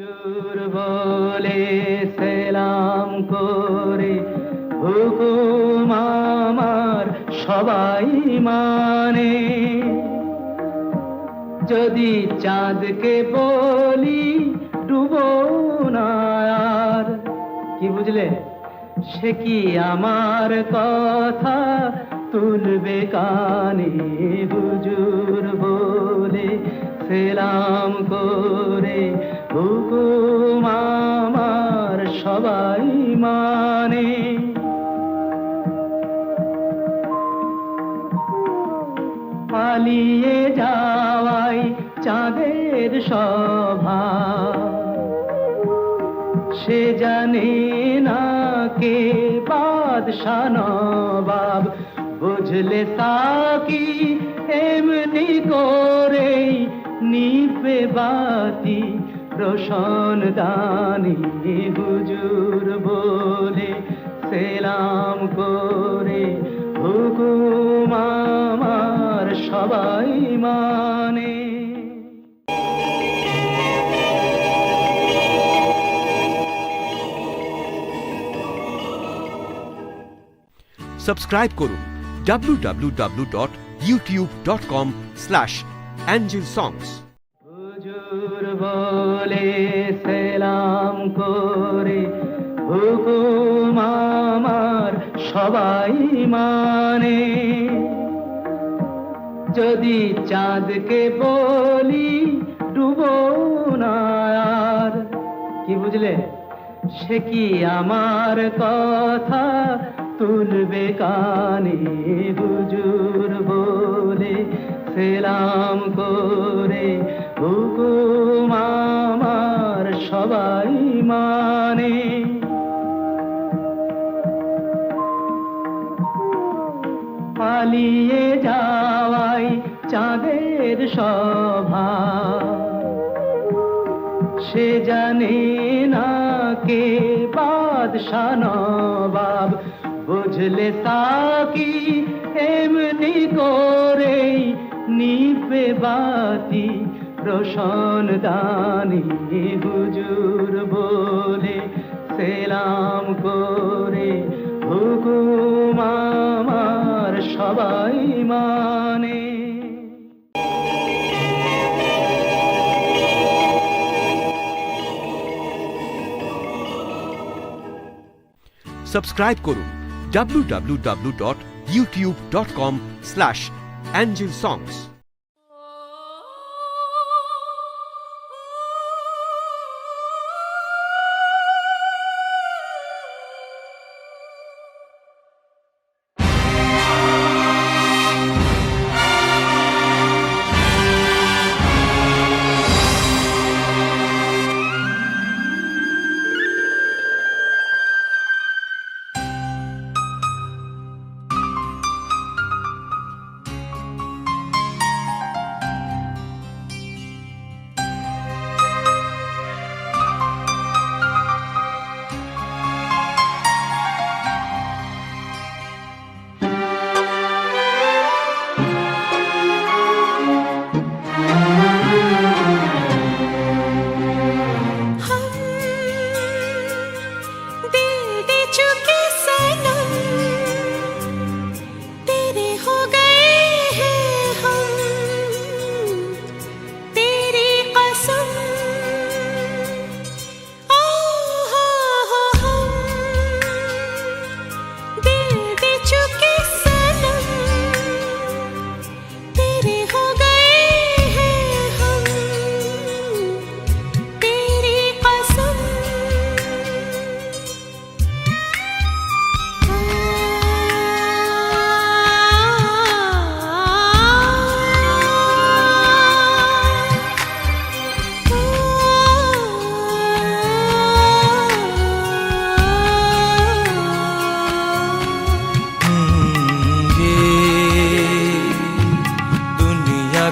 হুজুর বলে সেলাম করে হুকুম আমার সবাই মানে। যদি চাঁদকে বলি ডুবো না আর, কি বুঝলে? সে কি আমার কথা তুলবে কানে? হুজুর বলে সেলাম করে হুকুম আমার সবাই মানে। পালিয়ে যাওয়াই চাঁদের স্বভাব, সে জানে না কে বাদশা নবাব। বুঝলে তাকি এমনি করেই নিভে বাতি রোশন দানি। হুজুর বলে সেলাম করে হুকুম আমার সবাই মানে। সাবস্ক্রাইব করুন www.youtube.com/angelsongs। হুজুর বলে সেলাম করে হুকুম আমার সবাই মানে। যদি চাঁদকে বলি ডুবো না আর, কি বুঝলে? সে কি আমার কথা তুলবে কানে? হুজুর বলে সেলাম করে হুকুম আমার সবাই মানে। পালিয়ে যাওয়াই চাঁদের স্বভাব, সে জানে না কে বাদশা নবাব। বুঝলে তাকি এমনি করেই নিভে বাতি রোশন দানি। হুজুর বলে সেলাম করে হুকুম আমার সবাই মানে। সাবস্ক্রাইব করুন www.youtube.com/angelsongs।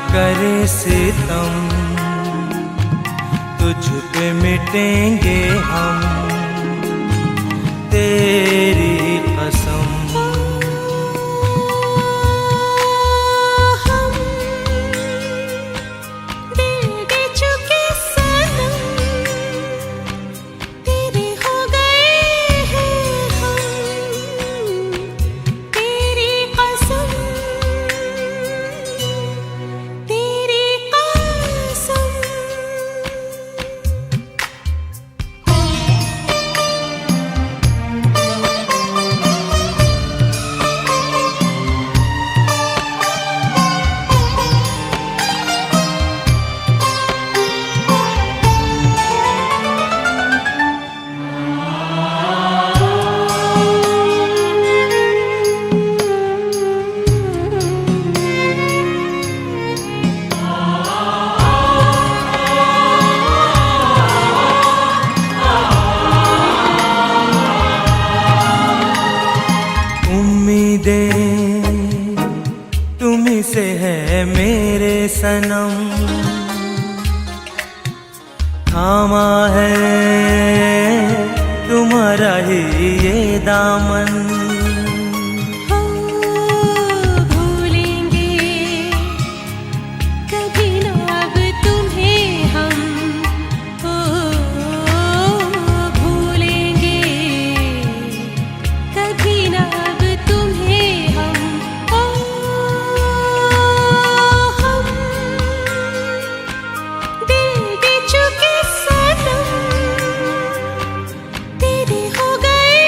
करे सितम तुझ पे मिटेंगे हम, तेरी कसम। हम दे दे चुके सनम, थामा है तुम्हारा ही ये दामन। भूलेंगे कभी ना अब तुम्हें हम, भूलेंगे कभी ना अब तुम्हें हम। हम दिल दे चुके सनम, तेरे हो गए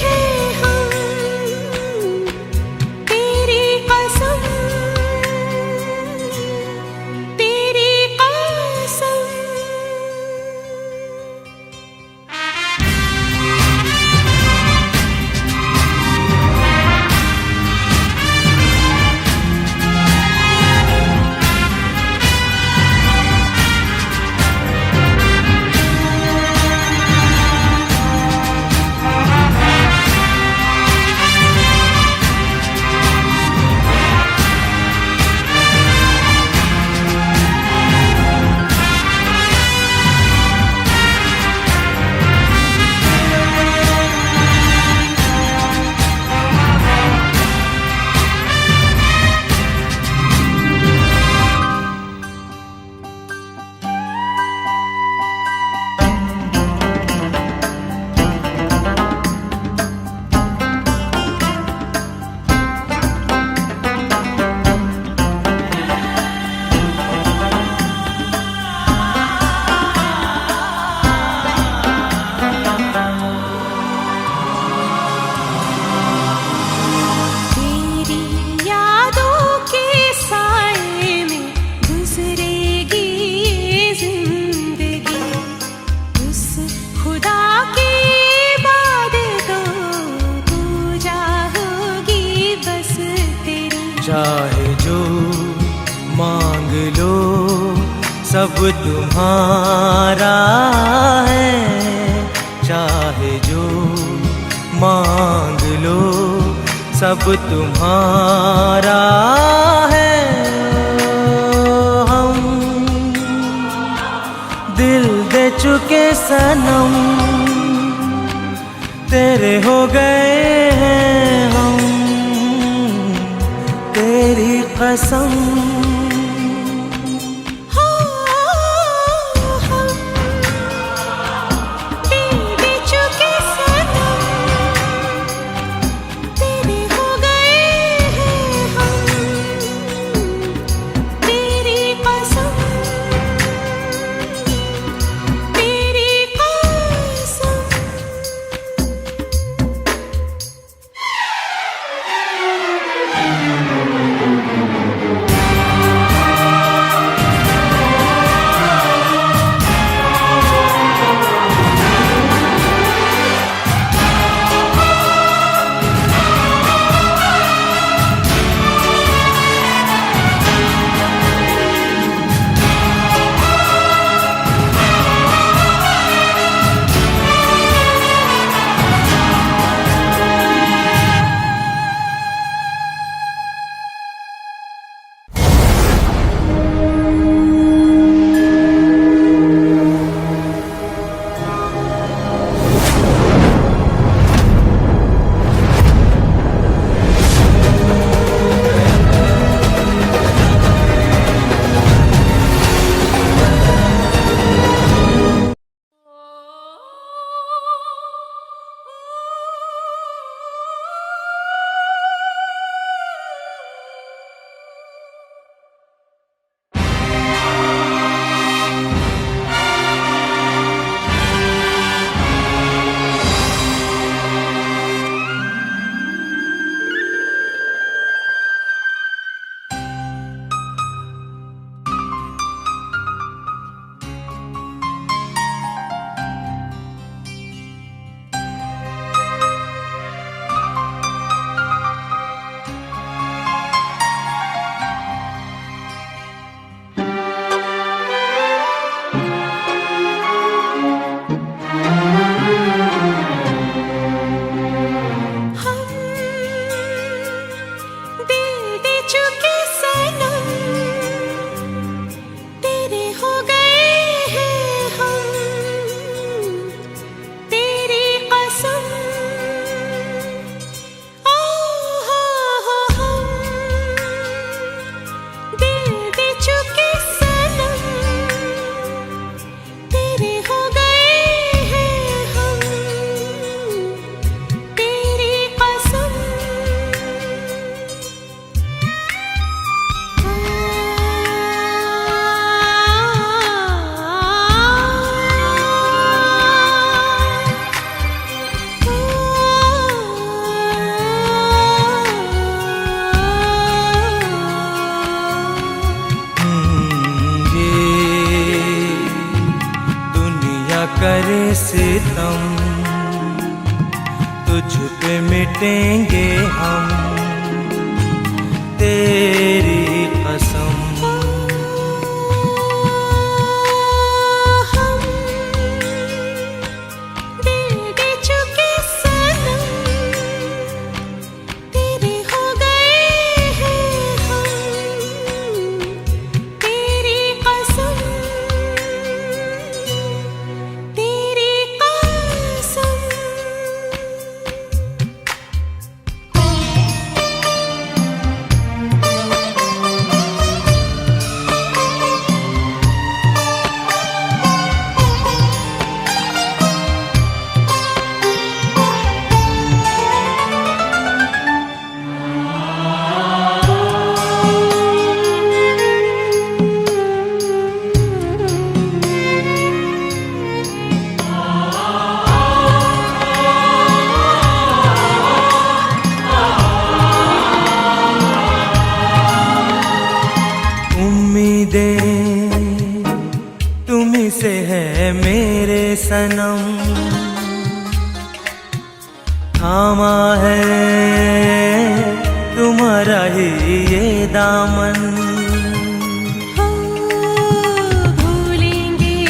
हैं हम, तेरी कसम, तेरी कसम। तेरी यादों के साए में गुजरेगी ये जिंदगी, उस खुदा की इबादतों पूजा होगी बस तेरी। चाहे जो मांग लो सब तुम्हारा है, चाहे जो मांग लो सब तुम्हारा है। हम दिल दे चुके सनम, तेरे हो गए हैं हम, तेरी कसम। हम दिल दे चुके सनम, तेरे हो गए हैं हम, तेरी कसम, तेरी कसम। करे सितम, तुझ पे मिटेंगे हम, तेरी कसम। हम दिल दे चुके सनम, तेरे हो गए हैं हम, तेरी कसम, तेरी कसम। उम्मीदें तुम्हीं से है मेरे सनम, थामा है तुम्हारा ही ये दामन। भूलेंगे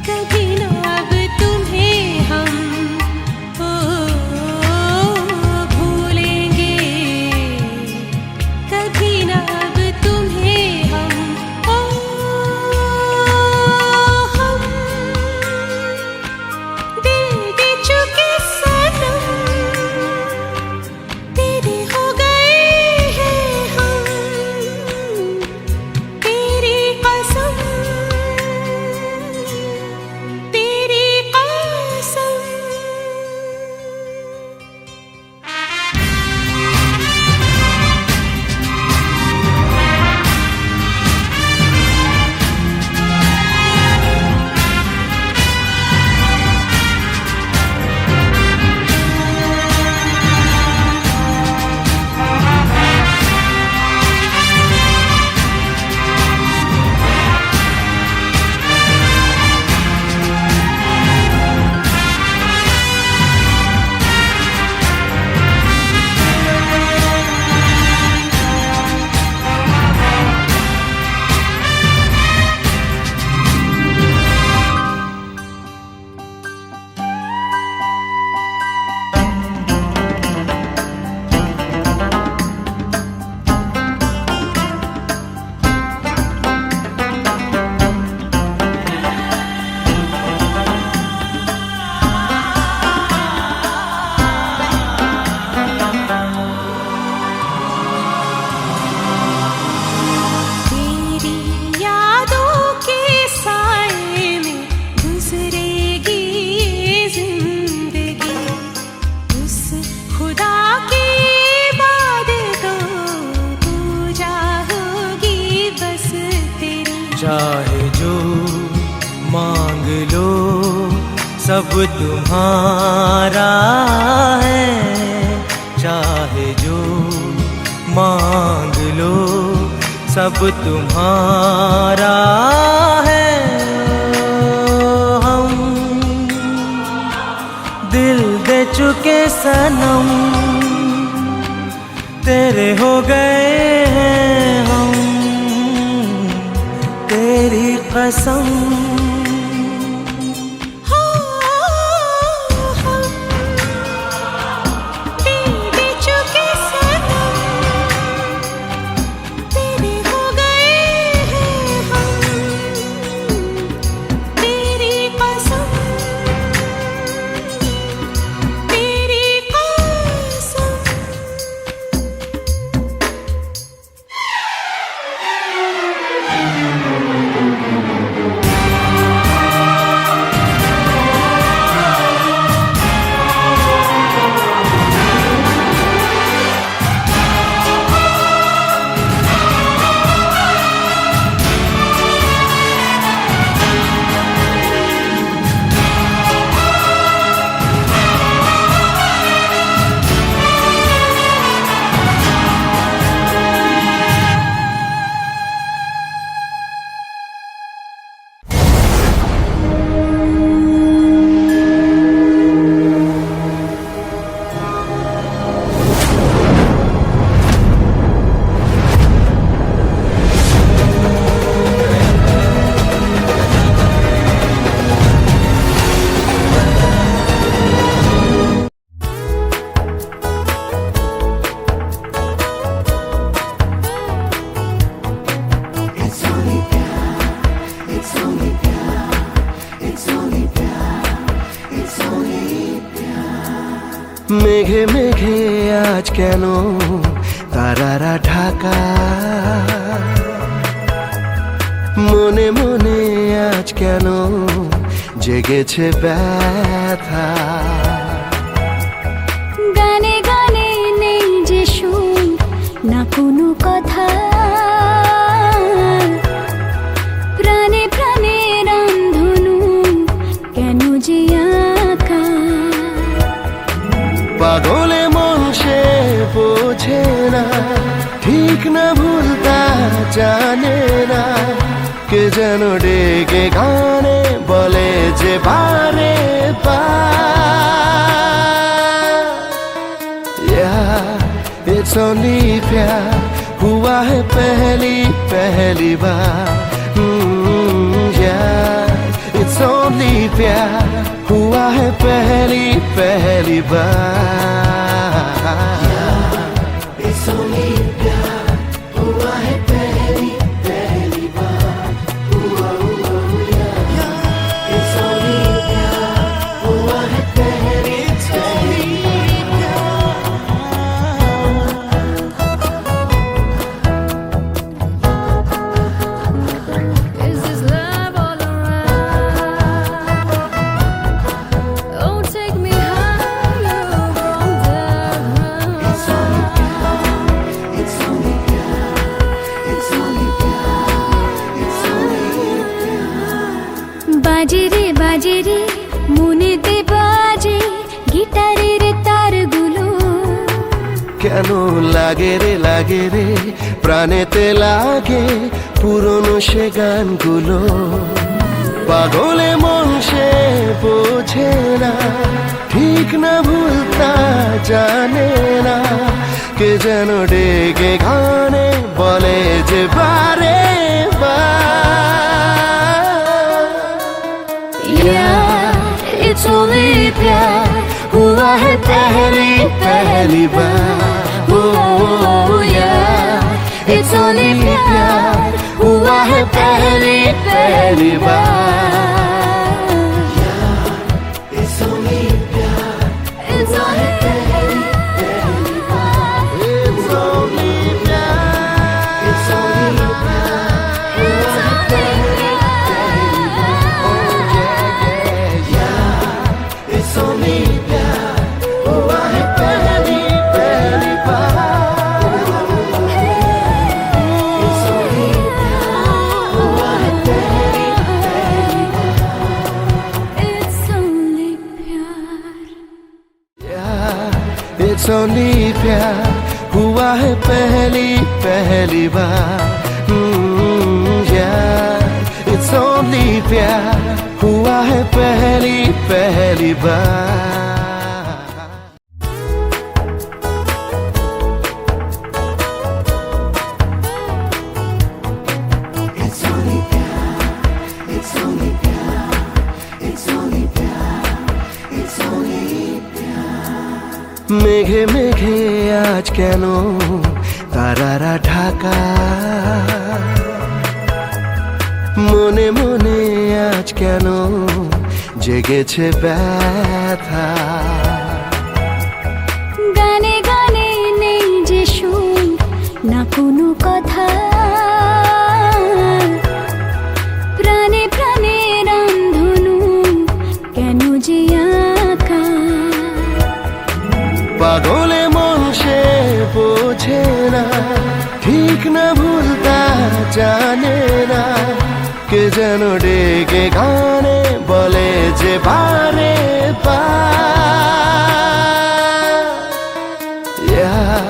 कभी ना अब तुम्हें हम, भूलेंगे कभी ना अब तुम्हें हम, हम दिल दे चुके सनम, तेरे हो गए हैं हम, तेरी कसम, तेरी कसम। तेरी यादों के साए में गुजरेगी ये जिंदगी, उस खुदा की इबादत तो पूजा होगी बस तेरी। चाहे जो मांग लो सब तुम्हारा है, चाहे जो मांग लो सब तुम्हारा है। हम दिल दे चुके सनम, तेरे हो गए हैं हम, तेरी कसम। মেঘে মেঘে আজ কেন তারারা ঢাকা, মনে মনে আজ কেন জেগেছে ব্যথা। গানে গানে নেই যে সুর, না কোনো কথা, প্রাণে প্রাণে রামধনু কেন যে আঁকা। পাগলে মন সে বোঝে না, ঠিক না ভুল তা জানে না, কে যেন ডেকে গানে বলে যে বারে বার। It's only प्यार हुआ है पहली पहली बार। Yeah, it's only प्यार हुआ है पहली पहली बार। It's only प्यार हुआ है पहली पहली बार। It's only प्यार हुआ है पहली पहली Is this love all around? Oh, take me higher from down. It's only प्यार, it's only प्यार, it's only प्यार, it's only प्यार। বাজে রে মনেতে বাজে গিটারের তারগুলো, কেন লাগে রে প্রাণেতে লাগে পুরনো সে গানগুলো। পাগলে মন সে বোঝে না, ঠিক না ভুল তা জানে না, কে যেন ডেকে গানে বলে যে বারে বার। Yeah, it's only प्यार हुआ है पहली पहली बार। Oh yeah, it's only प्यार हुआ है पहली पहली बार। It's only प्यार It's only पहली बार। It's only प्यार, it's only प्यार हुआ है पहली पहली बार। Oh yeah, yeah, it's only प्यार हुआ है पहली पहली बार। It's only प्यार हुआ है पहली पहली बार। It's only प्यार। Yeah, it's only प्यार हुआ है पहली पहली बार। Yeah, it's only प्यार हुआ है पहली पहली बार। It's only प्यार, it's only प्यार, it's only प्यार, it's only प्यार। মেঘে মেঘে আজ কেন তারারা ঢাকা, মনে মনে আজ কেন জেগেছে ব্যথা। গানে গানে নেই যে সুর, না কোনো কথা, প্রাণে প্রাণে রামধনু কেন যে আঁকা। পাগলে মন সে বোঝে না, ঠিক না ভুল তা জানে না, কে যেন ডেকে গানে বলে যে বারে বার। Yeah,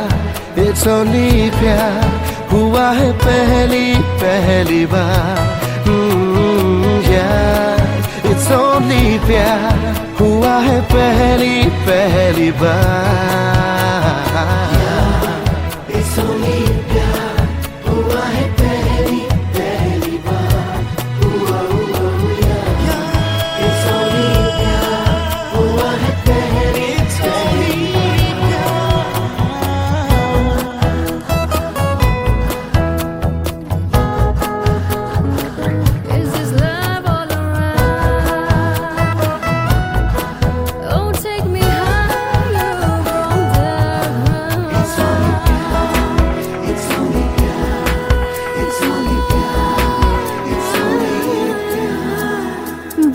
it's only प्यार हुआ है पहली पहली बार। Yeah, it's only प्यार हुआ है पहली पहली बार। It's only प्यार हुआ है पहली पहली बार। It's only प्यार हुआ है पहली पहली Is this love all around?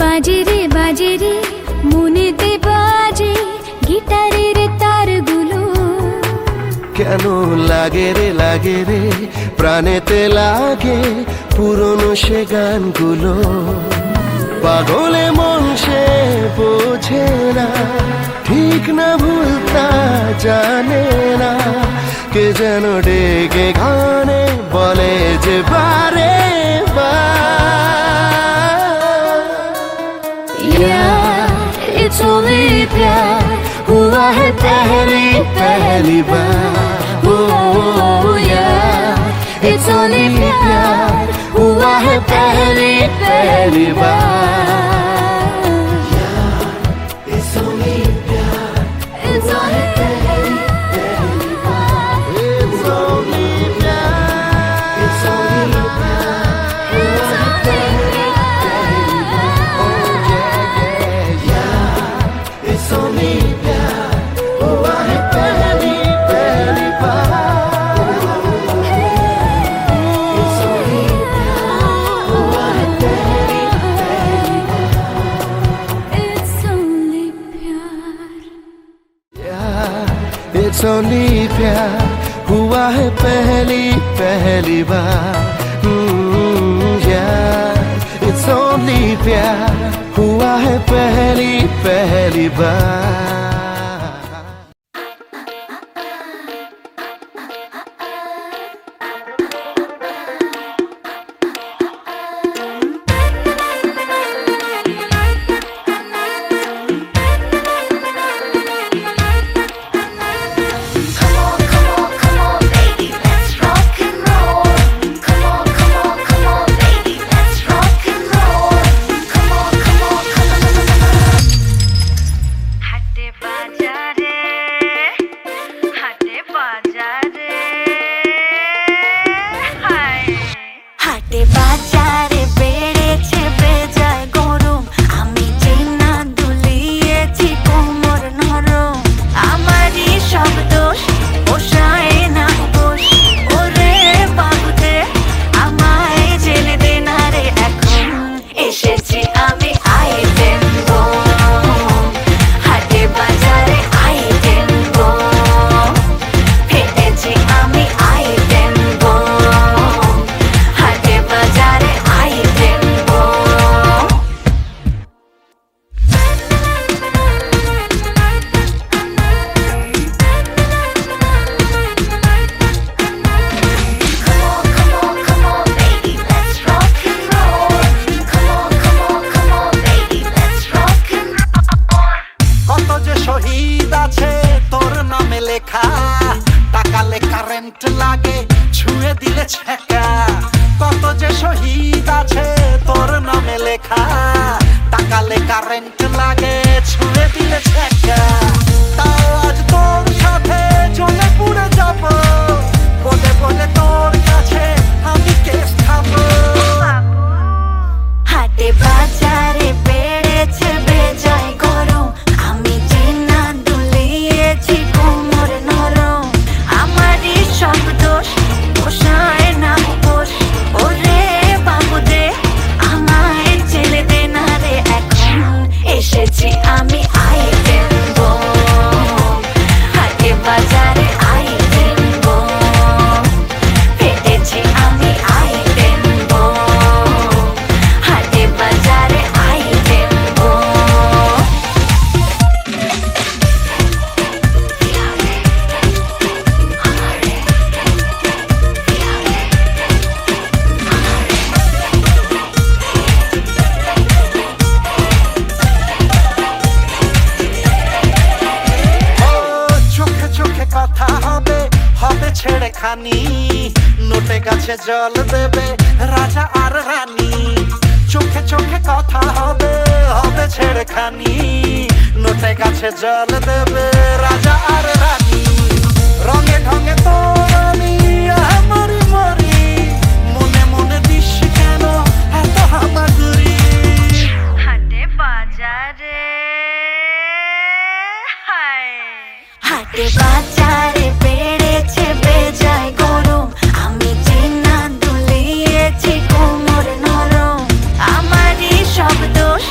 বাজে রে মনেতে বাজে গিটারের তারগুলো। কেন লাগে রে প্রাণেতে লাগে পুরনো সে গানগুলো। পাগলে মন সে বোঝে না, ঠিক না ভুল তা জানে না। কে যেন ডেকে গানে বলে যে বারে It's only प्यार हुआ है पहली बार। Oh yeah, it's only प्यार हुआ है पहली बार। It's only प्यार, It's only पहली बार। it's only प्यार, it's only प्यार, It's only प्यार। हुआ है पहली बार। It's only प्यार, हुआ है पहली It's only प्यार। It's only प्यार हुआ है पहली बार। Yeah, it's only प्यार हुआ है पहली बार। হাটে বাজারে বেড়েছে বেজায় গরম, আমি যে না দুলিয়েছি কোমর নরম। আমারই সব দোষ, পোষায় না দোষ। ওরে বাবুতে আমায় জেলে দে না রে, এখন এসেছি আমি আইটেম বম। হাটে বাজারে আইটেম বম, ফেটেছি আমি আইটেম বম। হাটে বাজারে আইটেম বম। কত যে শহীদ আছে তোর নামে লেখা, টাকালে কারেন্ট লাগে ছুঁয়ে দিলে ছেঁকা। কত যে শহীদ আছে তোর নামে লেখা, টাকালে কারেন্ট লাগে ছুঁয়ে দিলে ছেঁকা। তাও আজ তোর সাথে চলে পুড়ে যাব, বলে বলে তোর কাছে আমি কেস খাবো। হাটে বাজারে বেড়েছে বেজায় গরম, আমি যে না দুলিয়েছি কোমর নরম। আমারই সব দোষ, পোষায় না পোষ। ওরে বাবুদে আমায় জেলে দে না রে, এখন এসেছি আমি আইটেম বম। হাটে বাজারে আইটেম বম, ফেটেছি আমি আইটেম বম। হাটে বাজারে আইটেম বম। ও চোখে চোখে কথা হবে, হবে ছেড়ে খানি। নোটে গাছে জল দেবে রাজা আর রানী। চোখে চোখে কথা হবে, হবে ছেড়ে খানি। নোটে গাছে জল দেবে রাজা আর রানী। রঙে ঢঙে তোর আমি মরি মরি, মনে মনে দিস কেন এত হামাগুড়ি। হাটে বাজারে হাটে বাজারে বেড়েছে বেজায় গরম, আমি যে না দুলিয়েছি কোমর নরম। আমারই সব দোষ,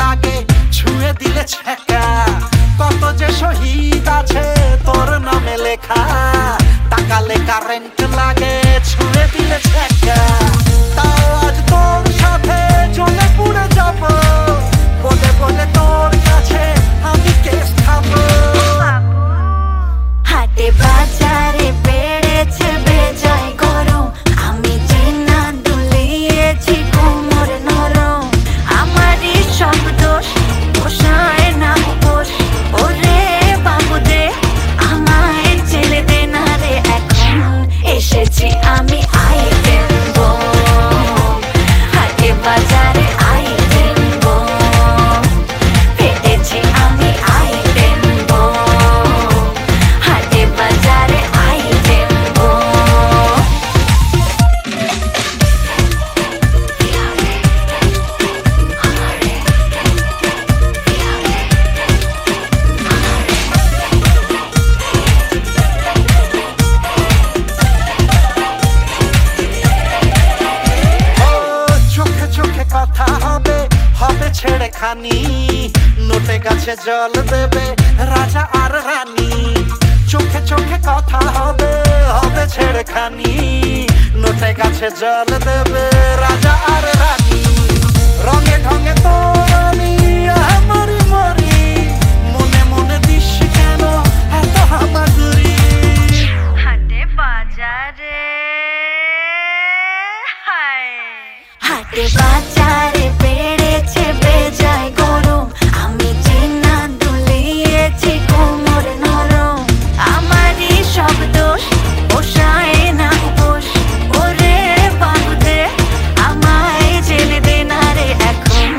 লাগে ছুঁয়ে দিলে ছেঁকা কত যে শহীদ আছে তোর নামে লেখা তাকালে কারেন্ট লাগে ছুঁয়ে দিলে ছেঁকা তাও আজ তোর সাথে চলে পুড়ে যাব বলে বলে তোর কাছে আমি কেস খাবো হাটে বাজারে বেড়েছে বেজায় গরম আমি চেনা দুলিয়েছি কোমর নরম আমারই সব দোষ পোষায় না পোষ ওরে বাবুদে আমায় ছেলে দে না রে এখন এসেছি আমি আইটেম বম হাটে বাজারে আইটেম বম ফেটেছি আমি আইটেম বম হাটে বাজারে আইটেম বম ও চোখে চোখে কথা হবে হবে ছেড়ে খানি নোটে গাছে জল দেবে রাজা আর রানী চোখে চোখে কথা হবে হবে ছেড়ে খানি নোটে গাছে জল দেবে রাজা আর রানী রঙে ঢঙে তোর আমি মরি মরি মনে মনে দিস কেন এত হামাগুড়ি হাটে বাজারে হাটে বাজারে বেড়েছে বেজায় গরম আমি চেনা দুলিয়েছি কোমর নরম আমারই সব দোষ পোষায় না পোষ ওরে বাবুদে আমায় জেলে দে না রে এখন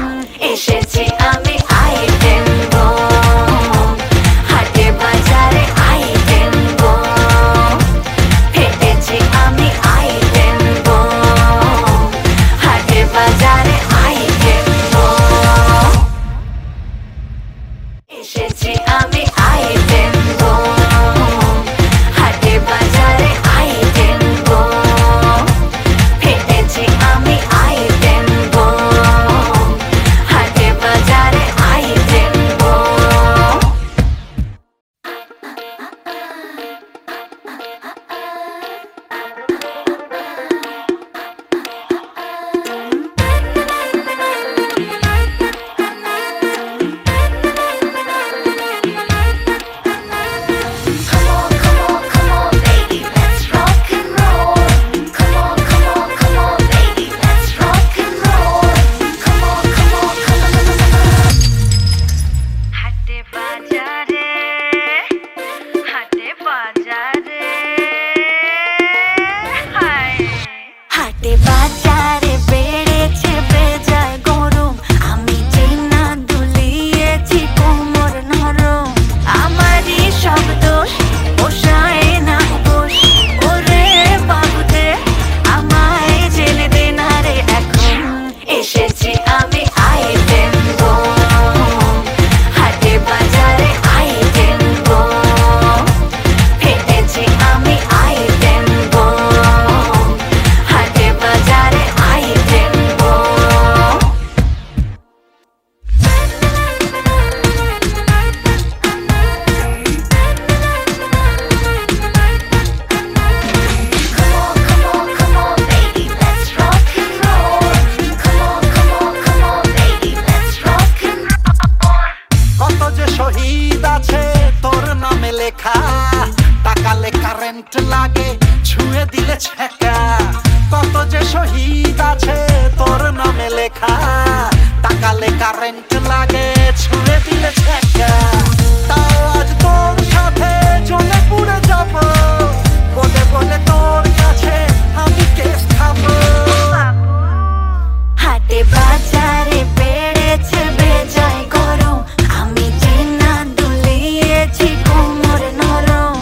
এসেছি আমি আইটেম বম হাটে বাজারে আইটেম বম ফেটেছি আমি আইটেম বম হাটে বাজারে আইটেম বম এসেছি আমি আইটেম বম হাটে বাজারে আইটেম বম ফেটেছি আমি আইটেম বম হাটে বাজারে item bomb Come on, baby, let's rock and roll. Come on, baby, let's rock and roll. Come on. হাটে বাজারে হাটে বাজারে বেড়েছে বেজায় গরম আমি চেনা দুলিয়েছি কোমর নরম আমারই সব দোষ পোষায় না পোষ ওরে বাবুদে আমায় জেলে দে না রে এখন এসেছি আমি আইটেম বম হাটে বাজারে আইটেম বম ফেটেছি আমি আইটেম বম হাটে বাজারে item bomb Come on, baby, let's rock and roll. Come on, baby, let's rock and roll. কত যে শহীদ আছে তোর নামে লেখা তাকালে কারেন্ট লাগে ছুঁয়ে দিলে ছেঁকা কত যে শহীদ আছে তোর নামে লেখা তাকালে কারেন্ট লাগে ছুঁয়ে দিলে ছেঁকা তাও আজ তোর সাথে চলে পুড়ে যাব বলে বলে তোর কাছে আমি কেস খাবো হাটে বাজারে বেড়েছে বেজায় গরম আমি চেনা দুলিয়েছি কোমর নরম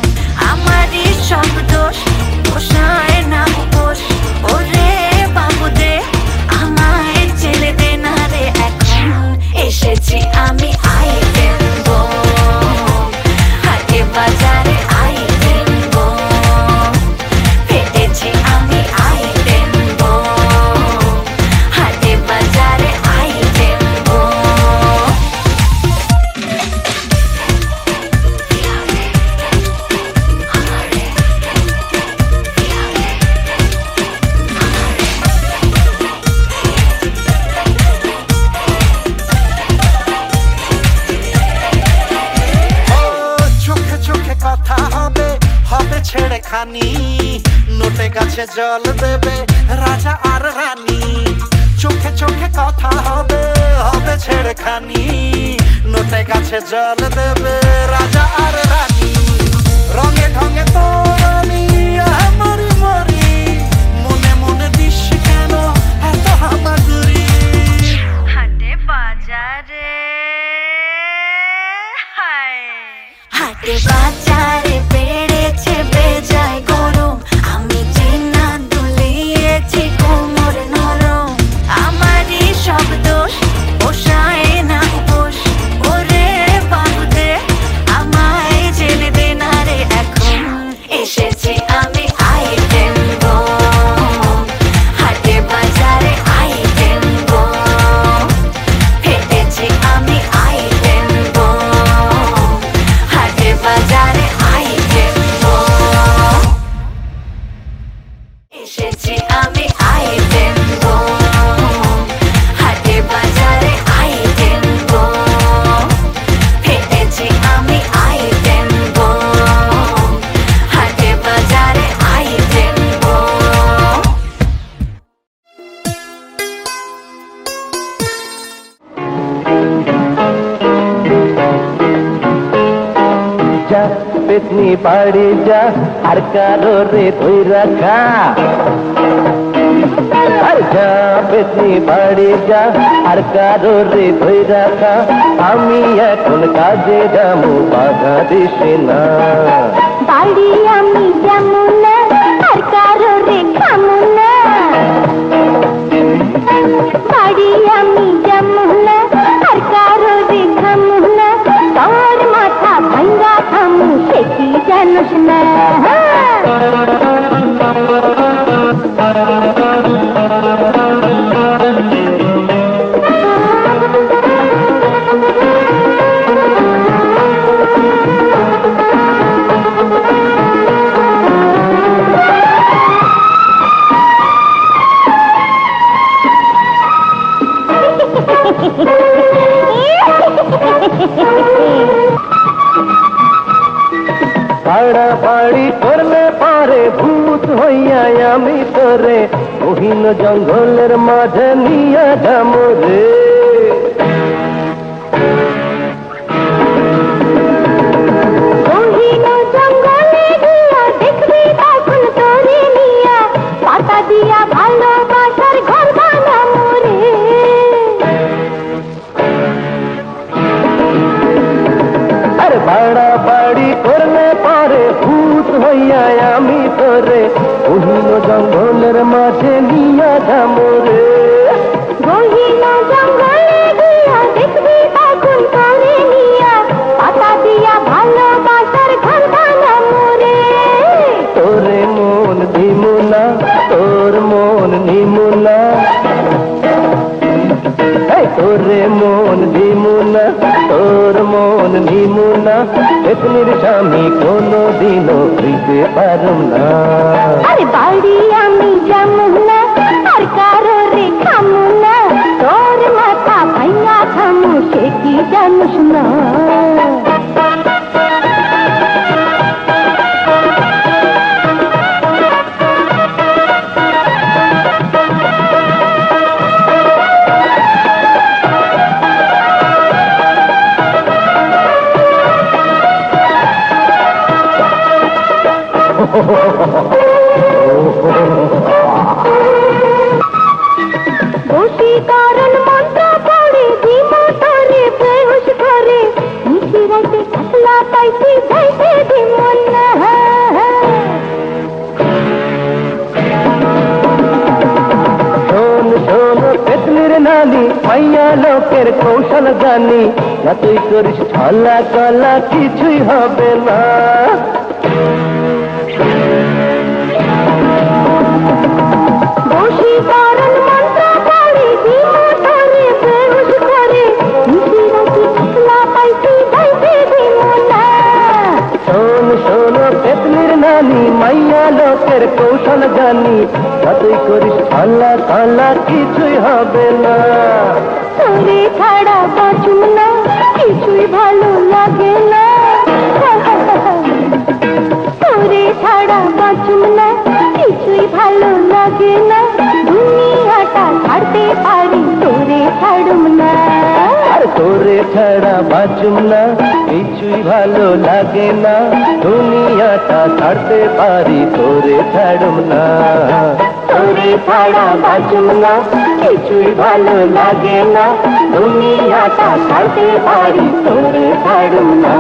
আমারই সব দোষ পোষায় না পোষ ওরে বাবুদে আমায় ছেলে দে না রে এখন এসেছি আমি আইটেম বম হাটে বাজারে আইটেম বম ফেটেছি আমি আইটেম বম হাটে বাজারে আইটেম বম খানি নোটে গাছে জল দেবে রাজা আর রানী চোখে চোখে কথা হবে হবে ছেড়খানি নোটে গাছে জল দেবে রাজা আর রানী রঙে ঢঙে তোরানি মরি মরি মনে মনে দিস কেন এত হামাগুড়ি হাটে বাজারে হায় হাটে বাজারে বেড়েছে বেজায় গরম আমি চেনা দুলিয়েছি কোমর নরম আমারই সব দোষ পোষায় না পোষ ওরে বাহুদে আমায় জেনে দে না রে এখন এসেছি আমি আইটেম বম হাটে বাজারে আইটেম বম ফেটেছি আমি আইটেম বম হাটে বাজারে আইটেম বম এসেছি আমি আইটেম বম হাটে বাজারে আইটেম বম ফেটেছি আমি আইটেম বম হাটে বাজারে আইটেম বম যা পেতনি বাড়ি যা আর কারো রে ধই রাখা আর যা পেতনি বাড়ি যা আর কারো রে ধই রাখা আমি এখন কাজে যাবো বাধা দিস না বাড়ি আমি যেমন না আর কারো রে খামু না বাড়ি আমি যেমন না আর কারো রে খামু না তোর মাথা ভাঙ্গা খামু সে কি জানোস না বাড়াবাড়ি করলে পারে ভূত হইয়া আমি তোরে ওহিন জঙ্গলের মাঝে নিয়ে যাবো রে ওহিনো জঙ্গলে গিয়া দেখবি তখন তোরে নিয়া পাতা দিয়া ভালোবাসার ঘর বানামু রে আরে বাড়াবাড়ি করলে পারে ভূত হইয়া আমি তোরে ওহিন জঙ্গলের মাঝে নিয়ে যাবো রে ওহিনো জঙ্গলে গিয়া দেখবি তখন তোরে নিয়া পাতা দিয়া ভালোবাসার ঘর বানামু রে তোরে মন দিমুনা তোর মন নিমুনা তোরে মন দিমুনা তোর মন নিমুনা পেতনির স্বামী কোনো দিনও দিতে পারুম না আরে বাড়ি আমি যেমন না আর কারো রে খামু না তোর মাথা ভাইয়া খামু সে কি জানোস না বশীকরণ মন্ত্র পড়ে দিব তোরে বেহুশ করে নিশি রাতে একলা পাইছি যাইতে দিব না শোন শোন পেতনির নানি মাইয়া লোকের কৌশল জানি যতই করিস ছলা কলা কিছুই হবে না বশীকরণ মন্ত্র পড়ে দিব তোরে বেহুশ করে নিশি রাতে একলা পাইছি যাইতে দিব না শোন শোন পেতনির নানি মাইয়া লোকের কৌশল জানি যতই করিস ছলা কলা কিছুই হবে না তোরে ছাড়া বাঁচুম না কিছুই ভালো লাগে না তোরে ছাড়া তোরে ছাড়া বাঁচুম না, কিছুই ভালো লাগে না, দুনিয়াটা ছাড়তে পারি তোরে ছাড়ুম না। তোরে ছাড়া বাঁচুম না, কিছুই ভালো লাগে না, দুনিয়াটা ছাড়তে পারি তোরে ছাড়ুম না।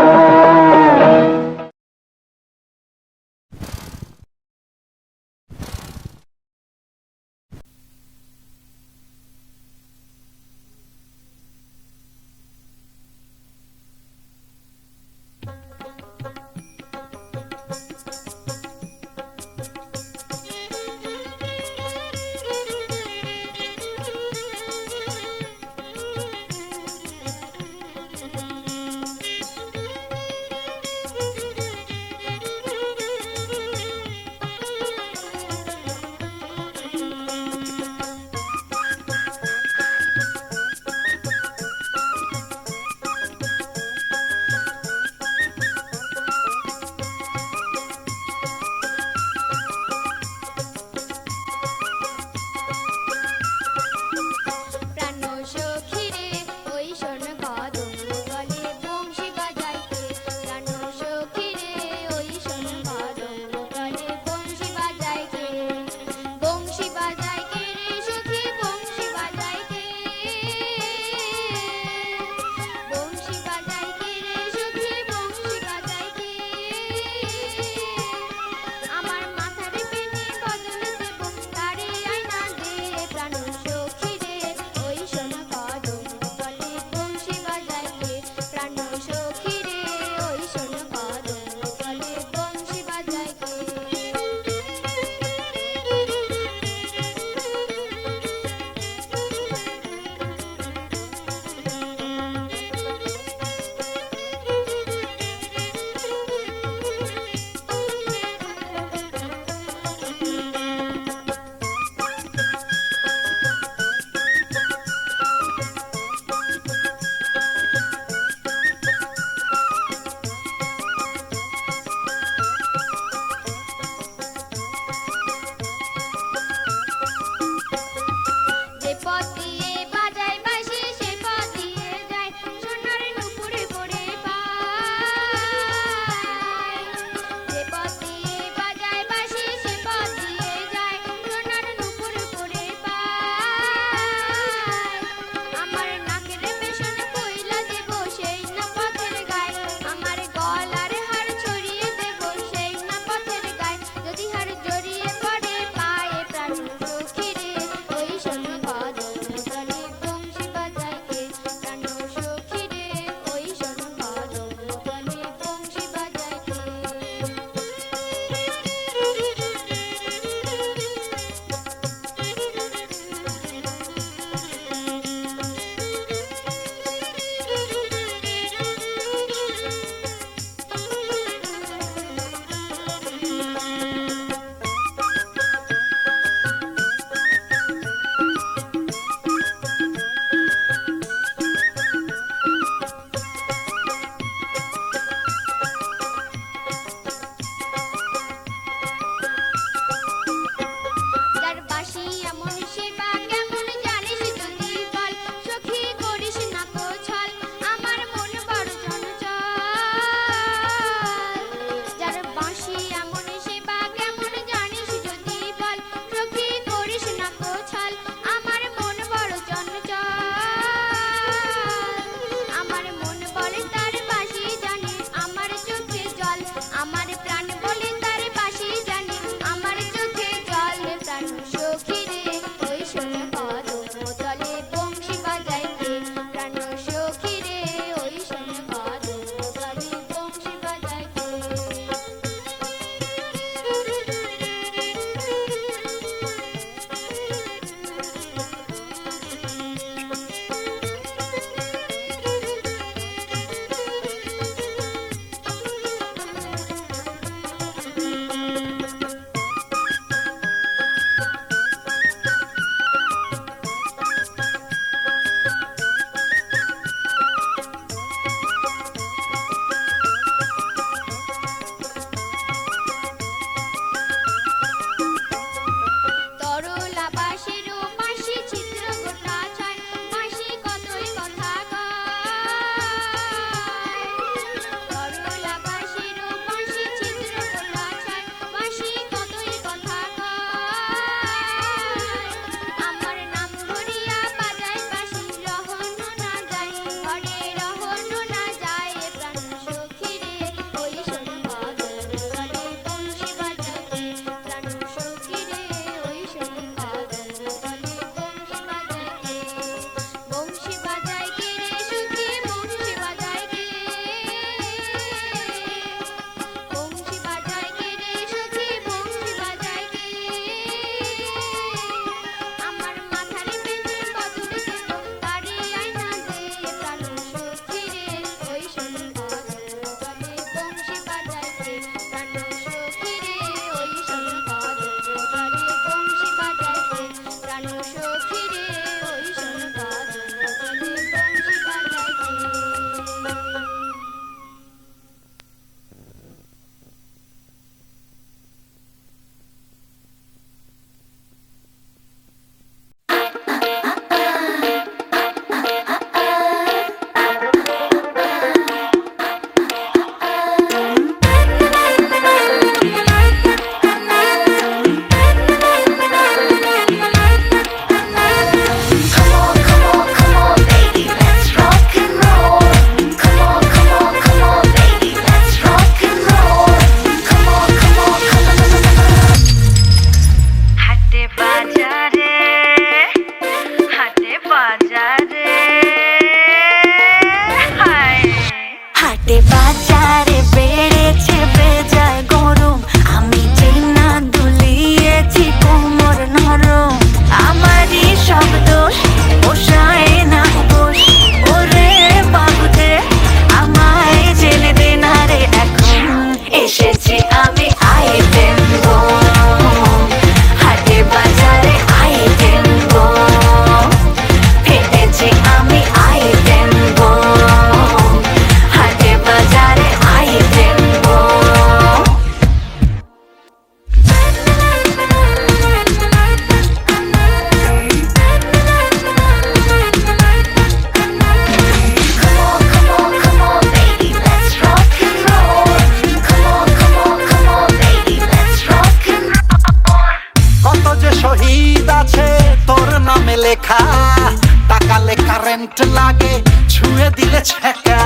ছ্যাঁকা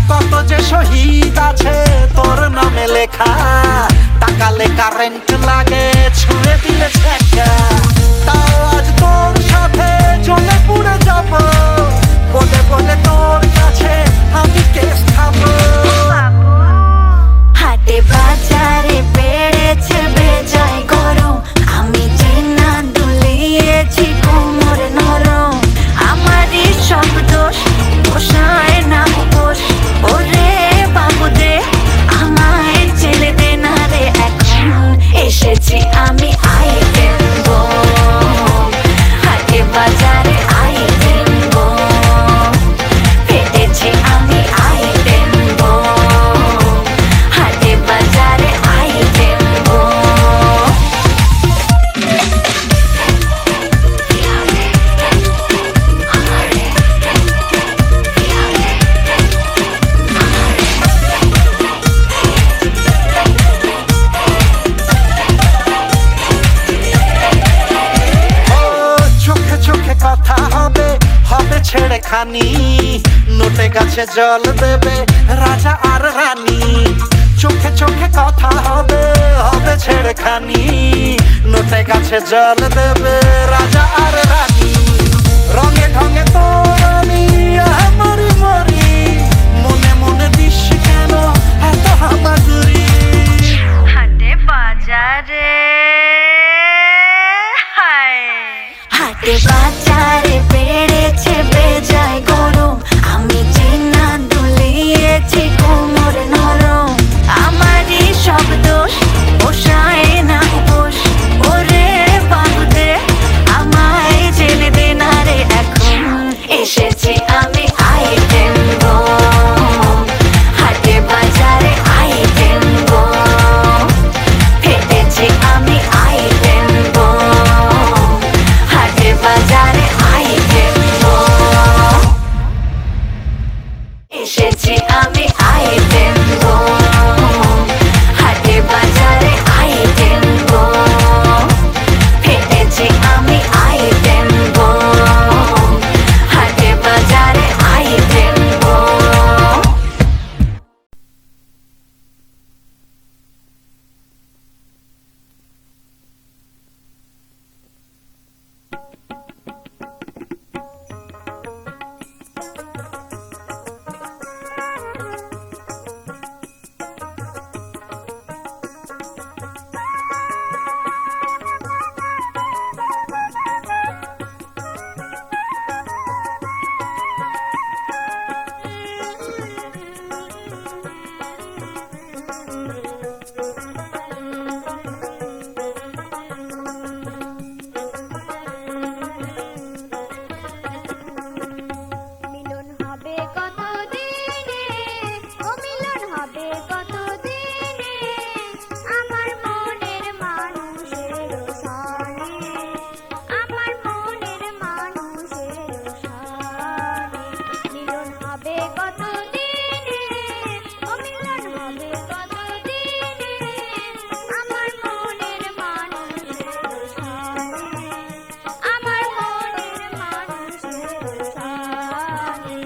কত যে শহীদ আছে তোর নামে লেখা তাকালে কারেন্ট লাগে ছুঁড়ে দিলে ছ্যাঁকা তাও আজ তোর সাথে চলে পুড়ে যাব বলে বলে তোর কাছে আমি কেস খাবো হাটে বাজারে বেড়েছে বেজায় গরম আমি যে না দুলিয়েছি কোমর নরম আমারই সব দোষ পোষায় না উপোস ওরে বাবুদে আমায় ছেলে দে না রে এখন এসেছি আমি আইটেম বম হাটে বাজারে আইটেম বম ফেটেছি আমি আইটেম বম হাটে বাজারে আইটেম বম ও চোখে চোখে কথা হবে হবে ছেড়ে খানি নোটে গাছে জল দেবে রাজা আর রানী চোখে চোখে কথা হবে হবে ছেড়ে খানি নোটে গাছে জল দেবে রাজা আর রানী রঙে ঢঙে তোর আমি মরি মরি মনে মনে দিস কেন এত হামাগুড়ি হাটে বাজারে হাটে বাজারে বেড়েছে বেজায় গরম আমি যে না দুলিয়েছি কোমর নরম আমারই সব দোষ পোষায় না উপোস ওরে বাবুদে আমায় জেলে দে না রে এখন এসেছি আমি আইটেম বম হাটে বাজারে আইটেম বম ফেটেছি আমি আইটেম বম হাটে বাজারে আইটেম বম এসেছি আমি আইটেম বম হাটে বাজারে আইটেম বম ফেটেছি আমি আইটেম বম হাটে বাজারে আইটেম বম মিলন হবে কত দিনে ও মিলন হবে কত দিনে আমার মনের মানুষের সনে আমার মনের মানুষের সনে মিলন হবে কত দিনে ও মিলন হবে কত দিনে আমার মনের মানুষের সনে আমার মনের মানুষের সনে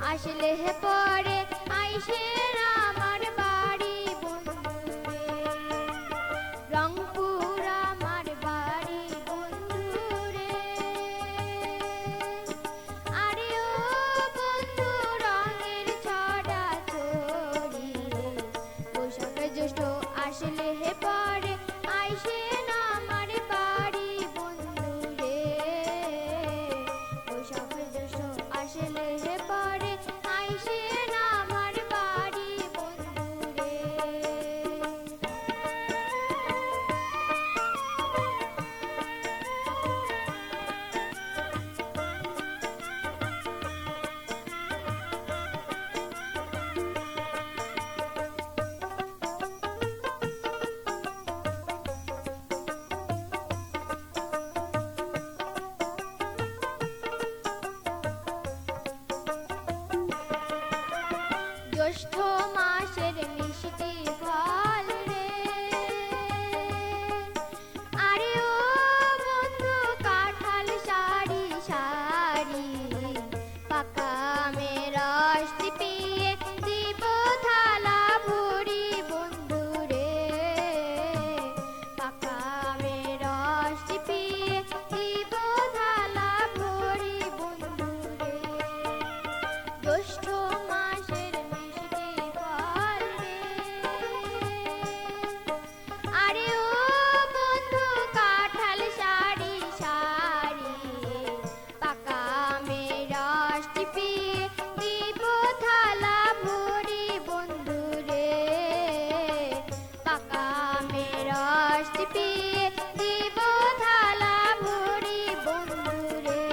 আসলে হে পরে আইসে আমার বাড়ি বন্ধুরে রংপুর আমার বাড়ি বন্ধুরে আরে ও বন্ধু রঙের ছড়া ছড়ি বৈশাখ জ্যৈষ্ঠ আসলে হে পরে আইসে আমার বাড়ি বন্ধুরে বৈশাখ জ্যৈষ্ঠ আসলে হে পরে আইসে আমার বাড়ি বন্ধুরে জ্যৈষ্ঠ মাসের মিষ্টি ফল রে আরে ও বন্ধু কাঁঠাল সারি সারি পাকা আমের রস পিয়ে দিব থালা ভরি বন্ধু রে পাকা আমের রস পিয়ে দিব থালা ভরি বন্ধু রে জ্যৈষ্ঠ মাসের মিষ্টি ফল রে আরে ও বন্ধু কাঁঠাল সারি সারি পাকা আমের রস পিয়ে দিব থালা ভরি বন্ধু রে পাকা আমের রস পিয়ে দিব থালা ভরি বন্ধু রে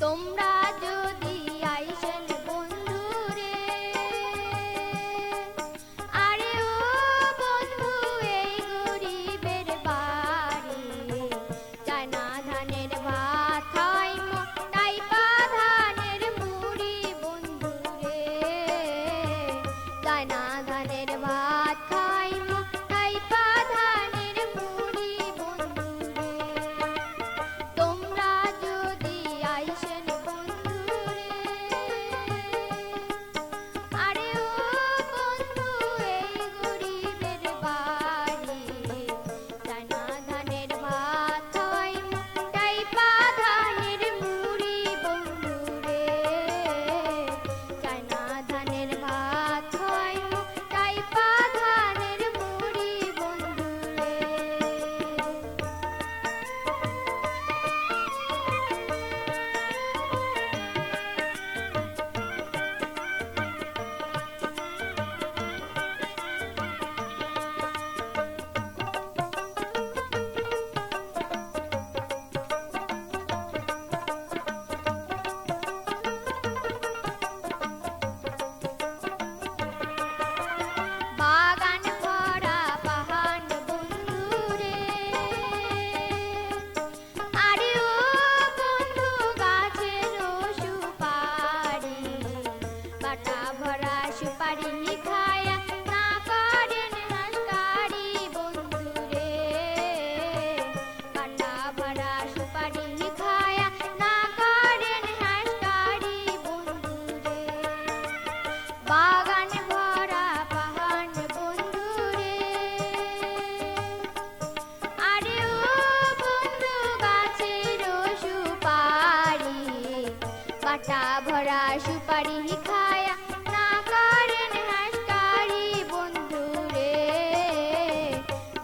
তোমরা যদি আইসেন বন্ধুরে আরে ও বন্ধু এই গরিবের বাড়ি চায়না ধানের ভাত খাইম টাইপা ধানের মুড়ি বন্ধুরে চায়না ধানের ভাত খাইম টাইপা ধানের মুড়ি বন্ধুরে তোমরা যদি আইসেন বন্ধুরে আরে ও বন্ধু এই গরিবের বাড়ি চায়না ধানের ভাত খাইম টাইপা ধানের মুড়ি বন্ধুরে চায়না ধানের ভাত খাইম টাইপা ধানের মুড়ি বন্ধুরে বাগান ভরা পাহাড় বন্ধুরে আরে ও বন্ধু গাছের সুপারি বাটা ভরা সুপারি খায়া না করেন হাসকারি বন্ধুরে বাটা ভরা সুপারি খায়া না করেন হাসকারি বন্ধুরে বাগান ভরা পাহাড় বন্ধুরে আরে ও বন্ধু গাছের সুপারি বাটা ভরা সুপারি খায়া না করেন হাসকারি বন্ধুরে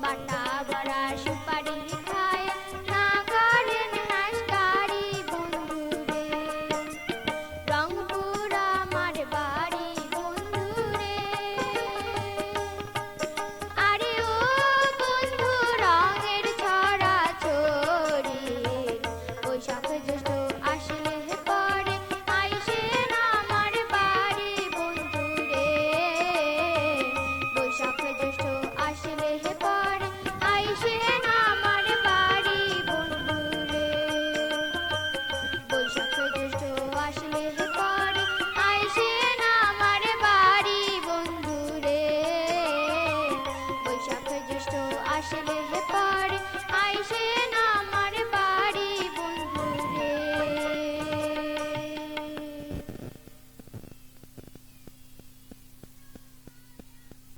বাটা ভরা সুপারি খায়া না করেন হাসকারি বন্ধুরে রংপুর আমার বাড়ি বন্ধুরে আরে ও বন্ধু রঙের ছড়া ছড়ি বৈশাখ জ্যৈষ্ঠ আসলে পরে আইসে আমার আসলে পরে